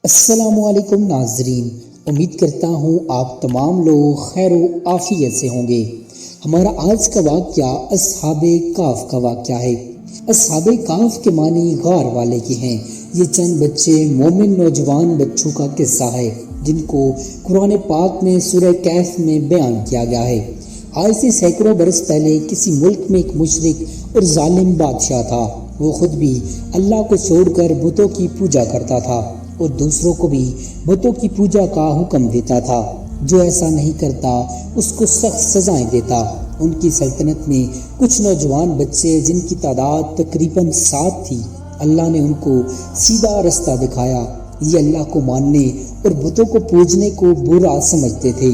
السلام علیکم ناظرین، امید کرتا ہوں آپ تمام لوگ خیر و عافیت سے ہوں گے۔ ہمارا آج کا واقعہ اصحاب کہف کا واقعہ ہے۔ اصحاب کہف کے معنی غار والے کے ہیں۔ یہ چند بچے مومن نوجوان بچوں کا قصہ ہے جن کو قرآن پاک میں سورہ کہف میں بیان کیا گیا ہے۔ آج سے سینکڑوں برس پہلے کسی ملک میں ایک مشرک اور ظالم بادشاہ تھا۔ وہ خود بھی اللہ کو چھوڑ کر بتوں کی پوجا کرتا تھا اور دوسروں کو بھی بتوں کی پوجا کا حکم دیتا تھا۔ جو ایسا نہیں کرتا اس کو سخت سزائیں دیتا۔ ان کی سلطنت میں کچھ نوجوان بچے جن کی تعداد تقریباً 7 تھی، اللہ نے ان کو سیدھا رستہ دکھایا۔ یہ اللہ کو ماننے اور بتوں کو پوجنے کو برا سمجھتے تھے۔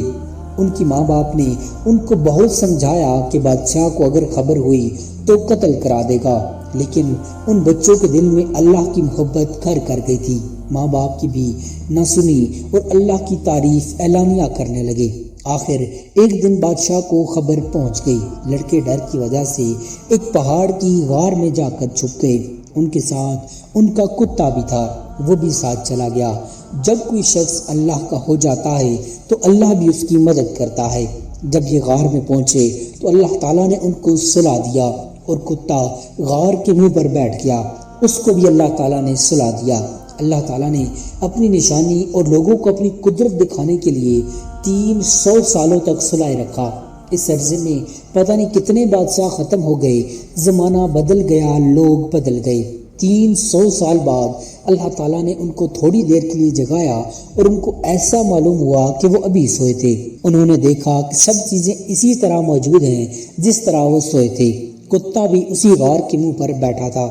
ان کی ماں باپ نے ان کو بہت سمجھایا کہ بادشاہ کو اگر خبر ہوئی تو قتل کرا دے گا، لیکن ان بچوں کے دل میں اللہ کی محبت گھر کر گئی تھی۔ ماں باپ کی بھی نہ سنی اور اللہ کی تعریف اعلانیہ کرنے لگے۔ آخر ایک دن بادشاہ کو خبر پہنچ گئی۔ لڑکے ڈر کی وجہ سے ایک پہاڑ کی غار میں جا کر چھپ گئے۔ ان کے ساتھ ان کا کتا بھی تھا، وہ بھی ساتھ چلا گیا۔ جب کوئی شخص اللہ کا ہو جاتا ہے تو اللہ بھی اس کی مدد کرتا ہے۔ جب یہ غار میں پہنچے تو اللہ تعالیٰ نے ان کو سلا دیا اور کتا غار کے منہ پر بیٹھ گیا، اس کو بھی اللہ تعالیٰ نے سلا دیا۔ اللہ تعالیٰ نے اپنی نشانی اور لوگوں کو اپنی قدرت دکھانے کے لیے 300 سالوں تک سلائے رکھا۔ اس عرصے میں پتہ نہیں کتنے بادشاہ ختم ہو گئے، زمانہ بدل گیا، لوگ بدل گئے۔ 300 سال بعد اللہ تعالیٰ نے ان کو تھوڑی دیر کے لیے جگایا اور ان کو ایسا معلوم ہوا کہ وہ ابھی سوئے تھے۔ انہوں نے دیکھا کہ سب چیزیں اسی طرح موجود ہیں جس طرح وہ سوئے تھے۔ کتا بھی اسی غار کے منہ پر بیٹھا تھا۔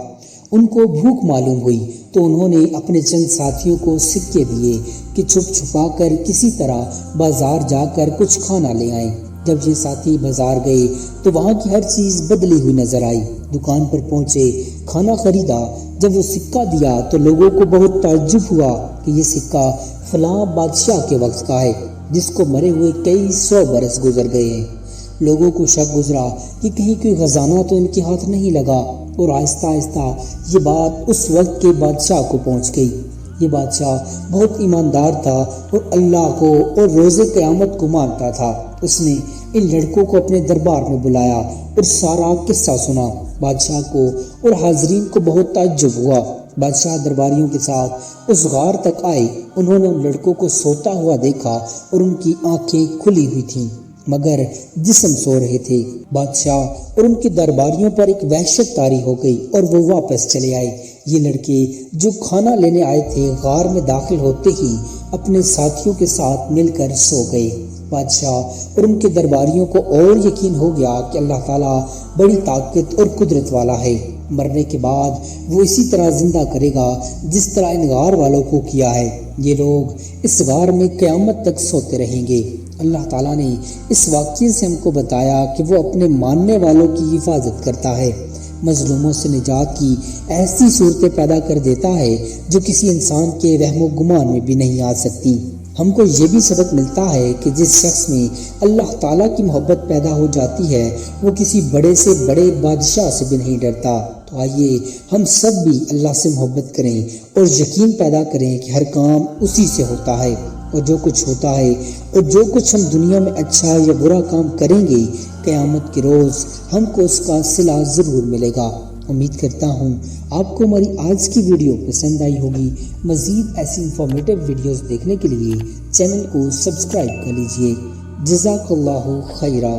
ان کو بھوک معلوم ہوئی تو انہوں نے اپنے چند ساتھیوں کو سکے دیے کہ چھپ چھپا کر کسی طرح بازار جا کر کچھ کھانا لے آئیں۔ جب یہ ساتھی بازار گئے تو وہاں کی ہر چیز بدلی ہوئی نظر آئی۔ دکان پر پہنچے، کھانا خریدا۔ جب وہ سکہ دیا تو لوگوں کو بہت تعجب ہوا کہ یہ سکہ فلاں بادشاہ کے وقت کا ہے جس کو مرے ہوئے کئی 100 برس گزر گئے ہیں۔ لوگوں کو شک گزرا کہ کہیں کوئی خزانہ تو ان کے ہاتھ نہیں لگا، اور آہستہ آہستہ یہ بات اس وقت کے بادشاہ کو پہنچ گئی۔ یہ بادشاہ بہت ایماندار تھا اور اللہ کو اور روز قیامت کو مانتا تھا۔ اس نے ان لڑکوں کو اپنے دربار میں بلایا اور سارا قصہ سنا۔ بادشاہ کو اور حاضرین کو بہت تعجب ہوا۔ بادشاہ درباریوں کے ساتھ اس غار تک آئے۔ انہوں نے ان لڑکوں کو سوتا ہوا دیکھا اور ان کی آنکھیں کھلی ہوئی تھیں مگر جسم سو رہے تھے۔ بادشاہ اور ان کے درباریوں پر ایک وحشت طاری ہو گئی اور وہ واپس چلے آئے۔ یہ لڑکے جو کھانا لینے آئے تھے غار میں داخل ہوتے ہی اپنے ساتھیوں کے ساتھ مل کر سو گئے۔ بادشاہ اور ان کے درباریوں کو اور یقین ہو گیا کہ اللہ تعالیٰ بڑی طاقت اور قدرت والا ہے۔ مرنے کے بعد وہ اسی طرح زندہ کرے گا جس طرح ان غار والوں کو کیا ہے۔ یہ لوگ اس غار میں قیامت تک سوتے رہیں گے۔ اللہ تعالیٰ نے اس واقعے سے ہم کو بتایا کہ وہ اپنے ماننے والوں کی حفاظت کرتا ہے، مظلوموں سے نجات کی ایسی صورتیں پیدا کر دیتا ہے جو کسی انسان کے وہم و گمان میں بھی نہیں آ سکتی۔ ہم کو یہ بھی سبق ملتا ہے کہ جس شخص میں اللہ تعالیٰ کی محبت پیدا ہو جاتی ہے وہ کسی بڑے سے بڑے بادشاہ سے بھی نہیں ڈرتا۔ تو آئیے ہم سب بھی اللہ سے محبت کریں اور یقین پیدا کریں کہ ہر کام اسی سے ہوتا ہے، اور جو کچھ ہوتا ہے اور جو کچھ ہم دنیا میں اچھا یا برا کام کریں گے قیامت کے روز ہم کو اس کا صلہ ضرور ملے گا۔ امید کرتا ہوں آپ کو ہماری آج کی ویڈیو پسند آئی ہوگی۔ مزید ایسی انفارمیٹیو ویڈیوز دیکھنے کے لیے چینل کو سبسکرائب کر لیجیے۔ جزاک اللہ خیرہ۔